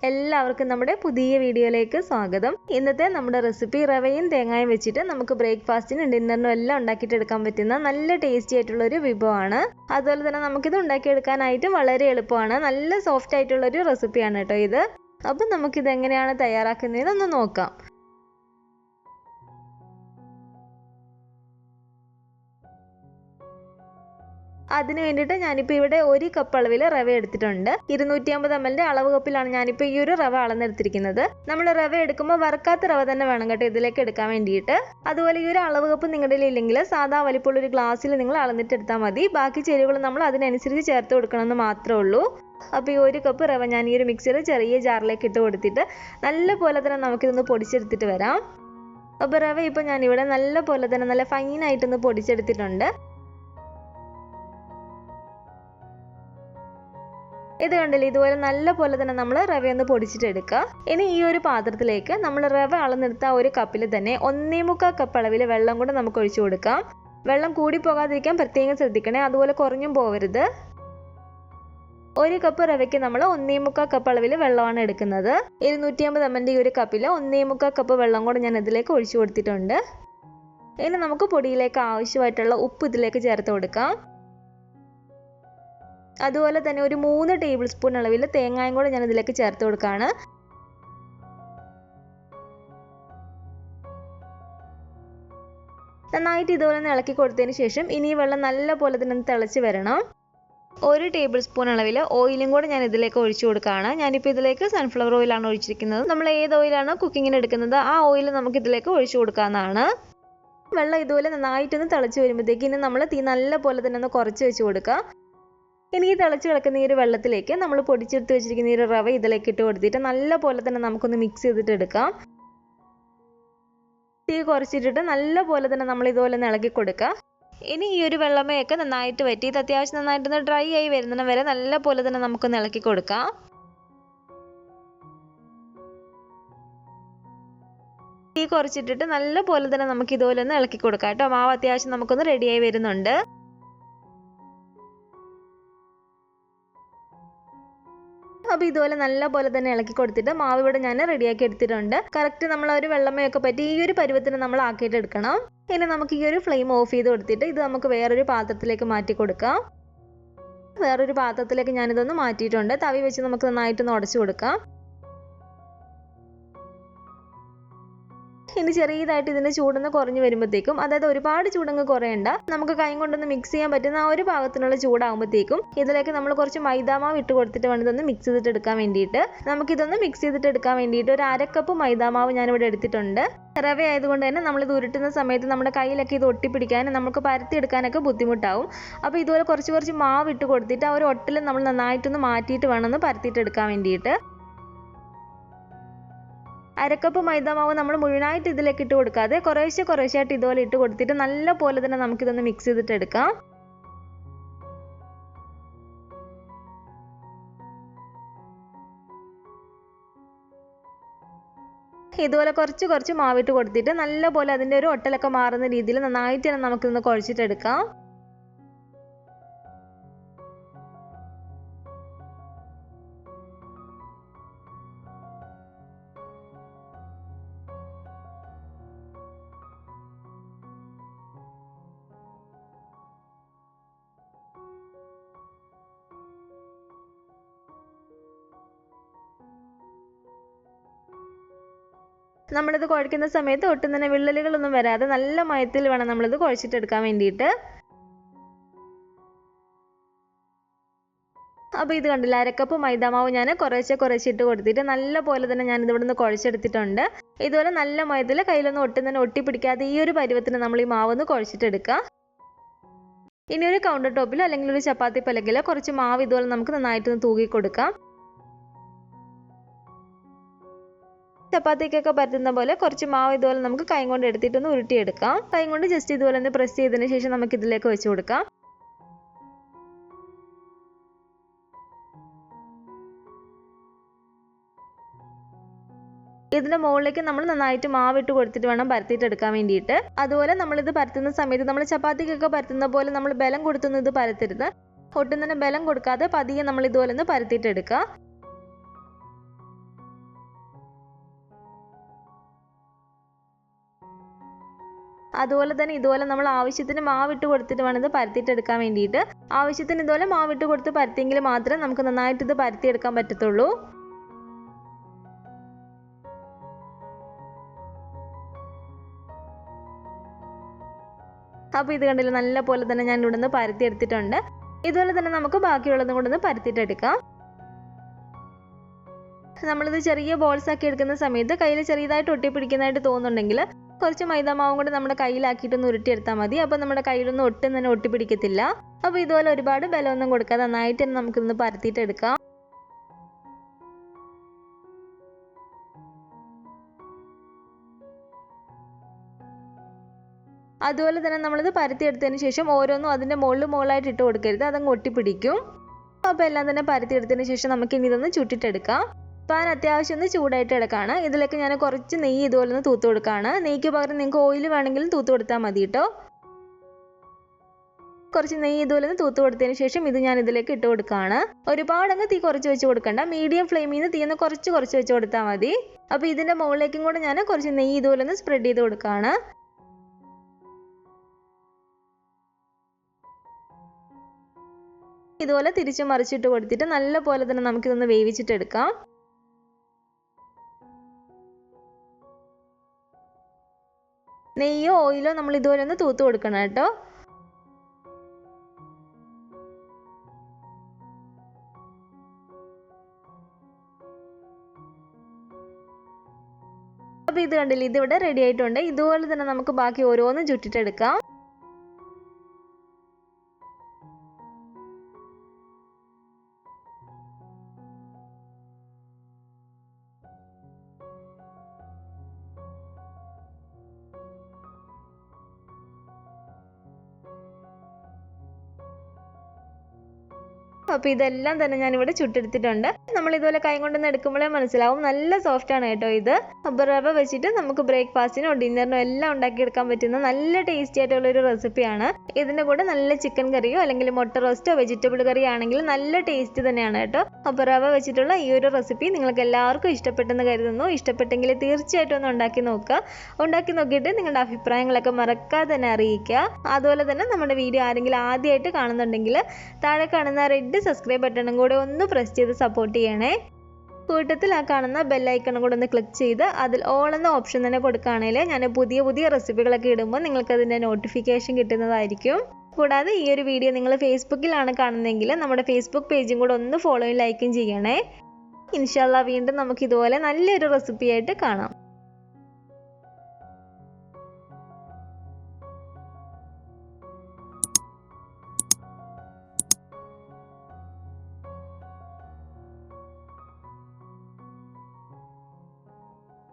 എല്ലാവർക്കും നമ്മുടെ പുതിയ വീഡിയോയിലേക്ക് സ്വാഗതം. ഇന്നത്തെ നമ്മുടെ റെസിപ്പി റവയും തേങ്ങയും വെച്ചിട്ട് നമുക്ക് ബ്രേക്ക്ഫാസ്റ്റിനും ഡിന്നറിനും എല്ലാം ഉണ്ടാക്കിയിട്ട് എടുക്കാൻ പറ്റുന്ന നല്ല ടേസ്റ്റി ആയിട്ടുള്ള ഒരു വിഭവമാണ്. അതുപോലെ തന്നെ നമുക്കിത് ഉണ്ടാക്കിയെടുക്കാനായിട്ട് വളരെ എളുപ്പമാണ്. നല്ല സോഫ്റ്റ് ആയിട്ടുള്ള ഒരു റെസിപ്പിയാണ് കേട്ടോ ഇത്. അപ്പം നമുക്കിത് എങ്ങനെയാണ് തയ്യാറാക്കുന്നതെന്ന് നോക്കാം. അതിന് വേണ്ടിയിട്ട് ഞാനിപ്പോൾ ഇവിടെ 1 കപ്പ് അളവിൽ റവ എടുത്തിട്ടുണ്ട്. 250 ml അളവ് കപ്പിലാണ് ഞാനിപ്പോൾ ഈ ഒരു റവ അളന്നെടുത്തിരിക്കുന്നത്. നമ്മൾ റവ എടുക്കുമ്പോൾ വറുക്കാത്ത റവ തന്നെ വേണം കേട്ടോ ഇതിലേക്ക് എടുക്കാൻ വേണ്ടിയിട്ട്. അതുപോലെ ഈ ഒരു അളവ് കപ്പ് നിങ്ങളുടെ ഇല്ലെങ്കിൽ സാധാ വലിപ്പമുള്ള ഒരു ഗ്ലാസ്സിൽ നിങ്ങൾ അളന്നിട്ട് എടുത്താൽ മതി. ബാക്കി ചേരുവകൾ നമ്മൾ അതിനനുസരിച്ച് ചേർത്ത് കൊടുക്കണമെന്ന് മാത്രമേ ഉള്ളൂ. അപ്പോൾ ഈ 1 കപ്പ് റവ ഞാൻ ഈ ഒരു മിക്സിയുടെ ചെറിയ ജാറിലേക്ക് ഇട്ട് കൊടുത്തിട്ട് നല്ല പോലെ തന്നെ നമുക്കിതൊന്ന് പൊടിച്ചെടുത്തിട്ട് വരാം. അപ്പോൾ റവ ഇപ്പോൾ ഞാനിവിടെ നല്ല പോലെ തന്നെ നല്ല ഫൈനായിട്ടൊന്ന് പൊടിച്ചെടുത്തിട്ടുണ്ട്. ഇത് കണ്ടില്ലേ, ഇതുപോലെ നല്ല പോലെ തന്നെ നമ്മൾ റവ ഒന്ന് പൊടിച്ചിട്ടെടുക്കുക. ഇനി ഈ ഒരു പാത്രത്തിലേക്ക് നമ്മൾ റവ അളന്നെടുത്ത ഒരു കപ്പിൽ തന്നെ 1.25 കപ്പ് അളവിൽ വെള്ളം കൂടെ നമുക്ക് ഒഴിച്ചു കൊടുക്കാം. വെള്ളം കൂടി പോകാതിരിക്കാൻ പ്രത്യേകം ശ്രദ്ധിക്കണേ, അതുപോലെ കുറഞ്ഞും പോകരുത്. 1 കപ്പ് റവയ്ക്ക് നമ്മൾ 1.25 കപ്പ് അളവിൽ വെള്ളമാണ് എടുക്കുന്നത്. 250 ml ഈ ഒരു കപ്പിൽ 1.25 കപ്പ് വെള്ളം കൂടെ ഞാൻ ഇതിലേക്ക് ഒഴിച്ചു കൊടുത്തിട്ടുണ്ട്. ഇനി നമുക്ക് പൊടിയിലേക്ക് ആവശ്യമായിട്ടുള്ള ഉപ്പ് ഇതിലേക്ക് ചേർത്ത് കൊടുക്കാം. അതുപോലെ തന്നെ ഒരു 3 ടേബിൾ സ്പൂൺ അളവിൽ തേങ്ങയും കൂടെ ഞാൻ ഇതിലേക്ക് ചേർത്ത് കൊടുക്കുകയാണ്. നന്നായിട്ട് ഇതുപോലെ ഇളക്കി കൊടുത്തതിന് ശേഷം ഇനി ഈ വെള്ളം നല്ല പോലെ തന്നെ തിളച്ച് വരണം. 1 ടേബിൾ സ്പൂൺ അളവിൽ ഓയിലും കൂടെ ഞാൻ ഇതിലേക്ക് ഒഴിച്ചു കൊടുക്കുകയാണ്. ഞാനിപ്പോൾ ഇതിലേക്ക് സൺഫ്ലവർ ഓയിലാണ് ഒഴിച്ചിരിക്കുന്നത്. നമ്മൾ ഏത് ഓയിലാണോ കുക്കിങ്ങിന് എടുക്കുന്നത് ആ ഓയിൽ നമുക്ക് ഇതിലേക്ക് ഒഴിച്ചു കൊടുക്കാവുന്നതാണ്. വെള്ളം ഇതുപോലെ നന്നായിട്ടൊന്ന് തിളച്ച് വരുമ്പോഴത്തേക്ക് ഇനി നമ്മൾ തീ നല്ല പോലെ തന്നെ ഒന്ന് കുറച്ച് വെച്ച് കൊടുക്കുക. ഇനി ഈ തിളച്ച് കിടക്കുന്ന ഈ ഒരു വെള്ളത്തിലേക്ക് നമ്മൾ പൊടിച്ചെടുത്ത് വെച്ചിരിക്കുന്ന ഈ ഒരു റവ ഇതിലേക്ക് ഇട്ട് കൊടുത്തിട്ട് നല്ല പോലെ തന്നെ നമുക്കൊന്ന് മിക്സ് ചെയ്തിട്ട് എടുക്കാം. തീ കുറച്ചിട്ടിട്ട് നല്ല പോലെ തന്നെ നമ്മൾ ഇതുപോലെ ഇളക്കി കൊടുക്കുക. ഇനി ഈ ഒരു വെള്ളമയൊക്കെ നന്നായിട്ട് വറ്റി ഇത് അത്യാവശ്യം നന്നായിട്ടൊന്ന് ഡ്രൈ ആയി വരുന്ന വരെ നല്ല പോലെ തന്നെ നമുക്കൊന്ന് ഇളക്കി കൊടുക്കാം. തീ കുറച്ചിട്ടിട്ട് നല്ല പോലെ തന്നെ നമുക്ക് ഇതുപോലെ ഒന്ന് ഇളക്കി കൊടുക്കാം കേട്ടോ. മാവ് അത്യാവശ്യം നമുക്കൊന്ന് റെഡിയായി വരുന്നുണ്ട്. അപ്പോൾ ഇതുപോലെ നല്ല പോലെ തന്നെ ഇളക്കി കൊടുത്തിട്ട് മാവ് ഇവിടെ ഞാൻ റെഡിയാക്കി എടുത്തിട്ടുണ്ട്. കറക്റ്റ് നമ്മൾ ഒരു വെള്ളമയൊക്കെ പറ്റി ഈ ഒരു പരുവത്തിന് നമ്മൾ ആക്കിയിട്ട് എടുക്കണം. ഇനി നമുക്ക് ഈ ഒരു ഫ്ലെയിം ഓഫ് ചെയ്ത് കൊടുത്തിട്ട് ഇത് നമുക്ക് വേറൊരു പാത്രത്തിലേക്ക് മാറ്റി കൊടുക്കാം. വേറൊരു പാത്രത്തിലേക്ക് ഞാനിതൊന്ന് മാറ്റിയിട്ടുണ്ട്. തവി വെച്ച് നമുക്ക് നന്നായിട്ടൊന്ന് ഉടച്ചു കൊടുക്കാം. ഇനി ചെറിയതായിട്ട് ഇതിന്റെ ചൂടൊന്ന് കുറഞ്ഞു വരുമ്പോഴത്തേക്കും, അതായത് ഒരുപാട് ചൂടങ്ങ് കുറയണ്ട, നമുക്ക് കൈ കൊണ്ടൊന്ന് മിക്സ് ചെയ്യാൻ പറ്റുന്ന ആ ഒരു പാകത്തിനുള്ള ചൂടാകുമ്പോഴത്തേക്കും ഇതിലേക്ക് നമ്മൾ കുറച്ച് മൈദാമാവ് ഇട്ട് കൊടുത്തിട്ട് വേണം ഇതൊന്ന് മിക്സ് ചെയ്തിട്ട് എടുക്കാൻ വേണ്ടിയിട്ട്. നമുക്കിതൊന്ന് മിക്സ് ചെയ്തിട്ട് എടുക്കാൻ വേണ്ടിയിട്ട് ഒരു 1/2 കപ്പ് മൈദാമാവ് ഞാനിവിടെ എടുത്തിട്ടുണ്ട്. റവ ആയതുകൊണ്ട് തന്നെ നമ്മളിത് ഉരുട്ടുന്ന സമയത്ത് നമ്മുടെ കയ്യിലൊക്കെ ഇത് ഒട്ടിപ്പിടിക്കാനും നമുക്ക് പരത്തിയെടുക്കാനൊക്കെ ബുദ്ധിമുട്ടാവും. അപ്പോൾ ഇതുപോലെ കുറച്ച് മാവ് ഇട്ട് കൊടുത്തിട്ട് ആ ഒരു ഒട്ടിൽ നമ്മൾ നന്നായിട്ടൊന്ന് മാറ്റിയിട്ട് വേണം ഒന്ന് പരത്തിയിട്ടെടുക്കാൻ വേണ്ടിയിട്ട്. 1/2 കപ്പ് മൈദാമാവ് നമ്മൾ മുഴുവനായിട്ട് ഇതിലേക്ക് ഇട്ട് കൊടുക്കാതെ കുറേശ്ശെയായിട്ട് ഇതുപോലെ ഇട്ട് കൊടുത്തിട്ട് നല്ല പോലെ തന്നെ നമുക്കിതൊന്ന് മിക്സ് ചെയ്തിട്ട് എടുക്കാം. ഇതുപോലെ കുറച്ച് മാവിട്ട് കൊടുത്തിട്ട് നല്ല പോലെ അതിൻ്റെ ഒരു ഒട്ടലൊക്കെ മാറുന്ന രീതിയിൽ നന്നായിട്ട് തന്നെ നമുക്കിതൊന്ന് കുഴച്ചിട്ടെടുക്കാം. നമ്മളിത് കുഴയ്ക്കുന്ന സമയത്ത് ഒട്ടും തന്നെ വിള്ളലുകളൊന്നും വരാതെ നല്ല മയത്തിൽ വേണം നമ്മളിത് കുഴച്ചിട്ടെടുക്കാൻ വേണ്ടിയിട്ട്. അപ്പോൾ ഇത് കണ്ടില്ല, 1/2 കപ്പ് മൈദാമാവ് ഞാൻ കുറേശ്ശെ ഇട്ട് കൊടുത്തിട്ട് നല്ല പോലെ തന്നെ ഞാൻ ഇതിവിടെ നിന്ന് കുഴച്ചെടുത്തിട്ടുണ്ട്. ഇതുപോലെ നല്ല മയത്തിൽ കയ്യിലൊന്നും ഒട്ടും തന്നെ ഒട്ടിപ്പിടിക്കാതെ ഈ ഒരു പരുവത്തിന് നമ്മൾ ഈ മാവൊന്ന് കുഴച്ചിട്ടെടുക്കുക. ഇനി ഒരു കൗണ്ടർ ടോപ്പിലോ അല്ലെങ്കിൽ ഒരു ചപ്പാത്തി പലകയിലോ കുറച്ച് മാവ് ഇതുപോലെ നമുക്ക് നന്നായിട്ടൊന്ന് തൂക്കി കൊടുക്കാം. ചപ്പാത്തിക്കൊക്കെ പരത്തുന്ന പോലെ കുറച്ച് മാവ് ഇതുപോലെ നമുക്ക് കൈ കൊണ്ട് എടുത്തിട്ടൊന്ന് ഉരുട്ടിയെടുക്കാം. കൈ കൊണ്ട് ജസ്റ്റ് ഇതുപോലെ ഒന്ന് പ്രസ് ചെയ്തതിന് ശേഷം നമുക്ക് ഇതിലേക്ക് വെച്ച് കൊടുക്കാം. ഇതിന്റെ മുകളിലേക്ക് നമ്മൾ നന്നായിട്ട് മാവിട്ട് കൊടുത്തിട്ട് വേണം പരത്തിയിട്ടെടുക്കാൻ വേണ്ടിയിട്ട്. അതുപോലെ നമ്മളിത് പരത്തുന്ന സമയത്ത് നമ്മൾ ചപ്പാത്തിക്കൊക്കെ പരത്തുന്ന പോലെ നമ്മൾ ബലം കൊടുത്തൊന്നും ഇത് പരത്തരുത്. ഒട്ടും തന്നെ ബലം കൊടുക്കാതെ പതിയെ നമ്മൾ ഇതുപോലെ ഒന്ന് പരത്തിയിട്ടെടുക്കുക. അതുപോലെ തന്നെ ഇതുപോലെ നമ്മൾ ആവശ്യത്തിന് മാവിട്ട് കൊടുത്തിട്ട് വേണം ഇത് പരത്തിയിട്ടെടുക്കാൻ വേണ്ടിയിട്ട്. ആവശ്യത്തിന് ഇതുപോലെ മാവിട്ട് കൊടുത്ത് പരത്തിയെങ്കിൽ മാത്രമേ നമുക്ക് നന്നായിട്ട് ഇത് പരത്തിയെടുക്കാൻ പറ്റത്തുള്ളൂ. അപ്പോൾ ഇത് കണ്ടില്ല, നല്ല പോലെ തന്നെ ഞാൻ ഇവിടെ നിന്ന് പരത്തിയെടുത്തിട്ടുണ്ട്. ഇതുപോലെ തന്നെ നമുക്ക് ബാക്കിയുള്ളതും കൂടെ ഒന്ന് പരത്തിയിട്ടെടുക്കാം. നമ്മളിത് ചെറിയ ബോൾസ് ആക്കി എടുക്കുന്ന സമയത്ത് കയ്യിൽ ചെറിയതായിട്ട് ഒട്ടിപ്പിടിക്കുന്നതായിട്ട് തോന്നുന്നുണ്ടെങ്കിൽ കുറച്ച് മൈദാമാവും കൂടെ നമ്മുടെ കയ്യിലാക്കിയിട്ടൊന്ന് ഉരുട്ടിയെടുത്താൽ മതി. അപ്പോൾ നമ്മുടെ കയ്യിലൊന്നും ഒട്ടും തന്നെ ഒട്ടിപ്പിടിക്കത്തില്ല. അപ്പോൾ ഇതുപോലെ ഒരുപാട് ബലമൊന്നും കൊടുക്കാതെ നന്നായിട്ട് തന്നെ നമുക്കിതൊന്ന് പരത്തിയിട്ടെടുക്കാം. അതുപോലെ തന്നെ നമ്മളിത് പരത്തിയെടുത്തതിന് ശേഷം ഓരോന്നും അതിൻ്റെ മുകളിലായിട്ട് ഇട്ട് കൊടുക്കരുത്, അതങ്ങ് ഒട്ടിപ്പിടിക്കും. അപ്പോൾ എല്ലാം തന്നെ പരത്തിയെടുത്തതിന് ശേഷം നമുക്ക് ഇനി ഇതൊന്ന് ചുട്ടിട്ടെടുക്കാം. പാൻ അത്യാവശ്യം ഒന്ന് ചൂടായിട്ട് എടുക്കുകയാണ്. ഇതിലേക്ക് ഞാൻ കുറച്ച് നെയ്യ് ഇതുപോലെ ഒന്ന് തൂത്ത് കൊടുക്കുകയാണ്. നെയ്ക്ക് പകരം നിങ്ങൾക്ക് ഓയിൽ വേണമെങ്കിലും തൂത്ത് കൊടുത്താൽ മതി കേട്ടോ. കുറച്ച് നെയ്യ് ഇതുപോലെ ഒന്ന് തൂത്ത് കൊടുത്തതിന് ശേഷം ഇത് ഞാൻ ഇതിലേക്ക് ഇട്ട് കൊടുക്കുകയാണ്. ഒരുപാടങ്ങ് തീ കുറച്ച് വെച്ച് കൊടുക്കണ്ട, മീഡിയം ഫ്ലെയിമിൽ നിന്ന് തീ ഒന്ന് കുറച്ച് വെച്ച് കൊടുത്താൽ മതി. അപ്പോൾ ഇതിൻ്റെ മുകളിലേക്കും കൂടെ ഞാൻ കുറച്ച് നെയ്യ് ഇതുപോലെ ഒന്ന് സ്പ്രെഡ് ചെയ്ത് കൊടുക്കുകയാണ്. ഇതുപോലെ തിരിച്ച് മറിച്ചിട്ട് കൊടുത്തിട്ട് നല്ല പോലെ തന്നെ നമുക്കിതൊന്ന് വേവിച്ചിട്ടെടുക്കാം. നെയ്യോ ഓയിലോ നമ്മൾ ഇതുപോലെ ഒന്ന് തൂത്ത് കൊടുക്കണം കേട്ടോ. അപ്പോൾ ഇത് കണ്ടില്ലേ, ഇതിവിടെ റെഡി ആയിട്ടുണ്ട്. ഇതുപോലെ തന്നെ നമുക്ക് ബാക്കി ഓരോന്നും ചുട്ടിട്ടെടുക്കാം. അപ്പോൾ ഇതെല്ലാം തന്നെ ഞാനിവിടെ ചുട്ടെടുത്തിട്ടുണ്ട്. നമ്മൾ ഇതുപോലെ കൈ കൊണ്ടൊന്ന് എടുക്കുമ്പോഴേ മനസ്സിലാവും, നല്ല സോഫ്റ്റ് ആണ് കേട്ടോ ഇത്. അപ്പോൾ റവ വെച്ചിട്ട് നമുക്ക് ബ്രേക്ക്ഫാസ്റ്റിനോ ഡിന്നറിനോ എല്ലാം ഉണ്ടാക്കിയെടുക്കാൻ പറ്റുന്ന നല്ല ടേസ്റ്റി ആയിട്ടുള്ളൊരു റെസിപ്പിയാണ്. ഇതിൻ്റെ കൂടെ നല്ല ചിക്കൻ കറിയോ അല്ലെങ്കിൽ മുട്ട റോസ്റ്റോ വെജിറ്റബിൾ കറിയോ ആണെങ്കിൽ നല്ല ടേസ്റ്റ് തന്നെയാണ് കേട്ടോ. അപ്പോൾ റവ വെച്ചിട്ടുള്ള ഈ ഒരു റെസിപ്പി നിങ്ങൾക്ക് എല്ലാവർക്കും ഇഷ്ടപ്പെട്ടെന്ന് കരുതുന്നു. ഇഷ്ടപ്പെട്ടെങ്കിൽ തീർച്ചയായിട്ടും ഒന്ന് ഉണ്ടാക്കി നോക്കുക. ഉണ്ടാക്കി നോക്കിയിട്ട് നിങ്ങളുടെ അഭിപ്രായങ്ങളൊക്കെ മറക്കാതെ തന്നെ അറിയിക്കുക. അതുപോലെ തന്നെ നമ്മുടെ വീഡിയോ ആരെങ്കിലും ആദ്യമായിട്ട് കാണുന്നുണ്ടെങ്കിൽ താഴെ കാണുന്ന റെഡ് സബ്സ്ക്രൈബ് ബട്ടണും കൂടെ ഒന്ന് പ്രസ് ചെയ്ത് സപ്പോർട്ട് ചെയ്യണേ. കൂട്ടത്തിൽ ആ കാണുന്ന ബെല്ലൈക്കണും കൂടെ ഒന്ന് ക്ലിക്ക് ചെയ്ത് അതിൽ ഓൾ എന്ന ഓപ്ഷൻ തന്നെ കൊടുക്കുകയാണെങ്കിൽ ഞാൻ പുതിയ റെസിപ്പികളൊക്കെ ഇടുമ്പോൾ നിങ്ങൾക്ക് അതിൻ്റെ നോട്ടിഫിക്കേഷൻ കിട്ടുന്നതായിരിക്കും. കൂടാതെ ഈ ഒരു വീഡിയോ നിങ്ങൾ ഫേസ്ബുക്കിലാണ് കാണുന്നതെങ്കിൽ നമ്മുടെ ഫേസ്ബുക്ക് പേജും കൂടെ ഒന്ന് ഫോളോയും ലൈക്കും ചെയ്യണേ. ഇൻഷാല്ലാ വീണ്ടും നമുക്ക് ഇതുപോലെ നല്ലൊരു റെസിപ്പിയായിട്ട് കാണാം.